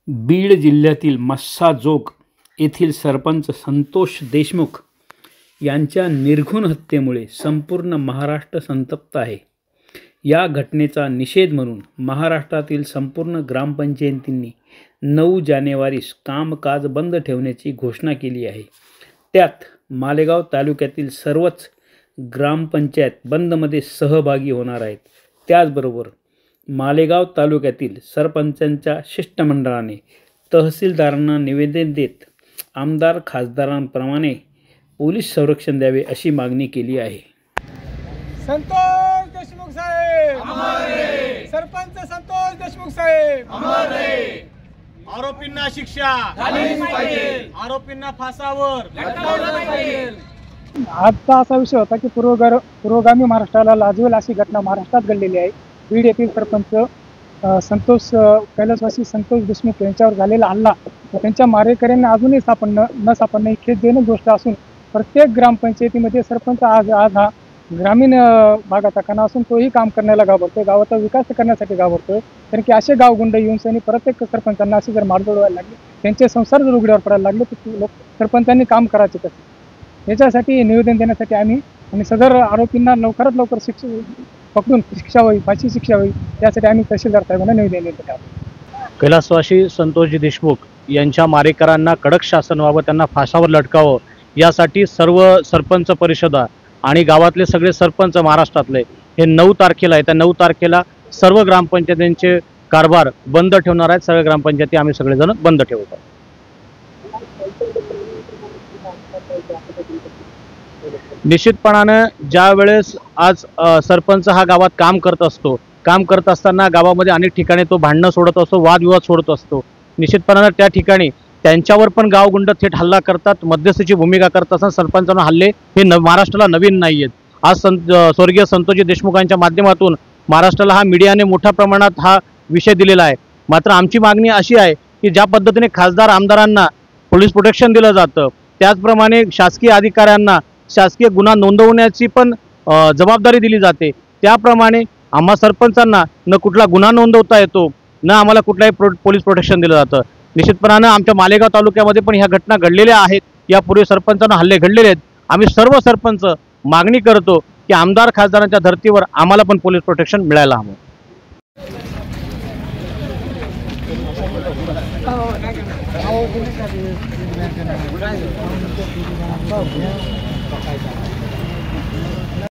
बीड जिल्ह्यातील मस्साजोग येथील सरपंच संतोष देशमुख यांच्या निर्घृण हत्येमुळे संपूर्ण महाराष्ट्र संतप्त आहे। या घटनेचा निषेध म्हणून महाराष्ट्रातील संपूर्ण ग्रामपंचायतींनी 9 जानेवारीस कामकाज बंद ठेवण्याची घोषणा केली आहे। त्यात मालेगाव तालुक्यातील सर्वच ग्रामपंचायत बंदमध्ये सहभागी होणार आहेत। त्याचबरोबर मालेगाव तालुक्यातील सरपंचांच्या शिष्टमंडळाने तहसीलदारांना निवेदन देत आमदार खासदारांप्रमाणे पोलीस संरक्षण द्यावे अशी मागणी केली आहे। संतोष देशमुख साहेब हमारे, सरपंच संतोष देशमुख साहेब हमारे, आरोपींना शिक्षा झालीच पाहिजे, आरोपींना फासावर लटकवलं पाहिजे। आजचा असा विषय होता की पूर्वगामी महाराष्ट्राला लाजवेल अशी घटना महाराष्ट्रात घडलेली आहे। बीड येथील सरपंच संतोष कैलासवासी संतोष देशमुख यांच्यावर झालेला हल्ला व त्यांच्या मारेकऱ्यांना अजूनही न सापडणे ही खेदजनक गोष्ट असून प्रत्येक ग्रामपंचायतीमध्ये सरपंच आज हा ग्रामीण भागाचा कणा असून तोही काम करण्याला घाबरतोय, गावाचा विकास करण्यासाठी घाबरतोय। कारण की असे गावगुंड येऊन सनी प्रत्येक सरपंचांना असे जर मारझोड व्हायला लागले, त्यांचे संसार जर उघड्यावर पडायला लागले तर सरपंचांनी काम करायचे कसे, याच्यासाठी निवेदन देण्यासाठी आम्ही सदर आरोपींना लवकरात लवकर पकडून शिक्षा होईल, फाशी शिक्षा होईल, यासाठी आम्ही तहसीलदार साहेबांना निवेदन देत आहोत। कैलासवासी संतोषजी देशमुख यांच्या मारेकरांना कडक शासन व्हावं, त्यांना फासावर लटकावं, यासाठी सर्व सरपंच परिषदा आणि गावातले सगळे सरपंच महाराष्ट्रातले हे 9 तारखेला आहे, त्या 9 तारखेला सर्व ग्रामपंचायतींचे कारभार बंद ठेवणार आहेत। सगळ्या ग्रामपंचायती आम्ही सगळेजण बंद ठेवत आहोत। निश्चितपणाने ज्या वेळेस आज सरपंच हा गावात काम करत असताना गावामध्ये अनेक ठिकाणी तो भांडणं सोडत असतो, वादविवाद सोडत असतो। निश्चितपणाने त्या ठिकाणी त्यांच्यावर पण गावगुंड थेट हल्ला करतात, मध्यस्थीची भूमिका करत असताना सरपंचांना हल्ले हे महाराष्ट्राला नवीन नाही आहेत। आज स्वर्गीय संतोषजी देशमुखांच्या माध्यमातून महाराष्ट्राला हा मीडियाने मोठ्या प्रमाणात हा विषय दिलेला आहे। मात्र आमची मागणी अशी आहे की ज्या पद्धतीने खासदार आमदारांना पोलीस प्रोटेक्शन दिलं जातं, त्याचप्रमाणे शासकीय अधिकाऱ्यांना शासकीय गुन्हा नोंदवण्याची पण जबाबदारी दिली जाते, त्याप्रमाणे आम्हा सरपंचांना न कुठला गुन्हा नोंदवता येतो, न आम्हाला कुठलाही पोलीस प्रोटेक्शन दिलं जातं। निश्चितपणाने आमच्या मालेगाव तालुक्यामध्ये पण ह्या घटना घडलेल्या आहेत, यापूर्वी सरपंचांना हल्ले घडलेले आहेत। आम्ही सर्व सरपंच मागणी करतो की आमदार खासदारांच्या धर्तीवर आम्हाला पण पोलीस प्रोटेक्शन मिळायला हवं।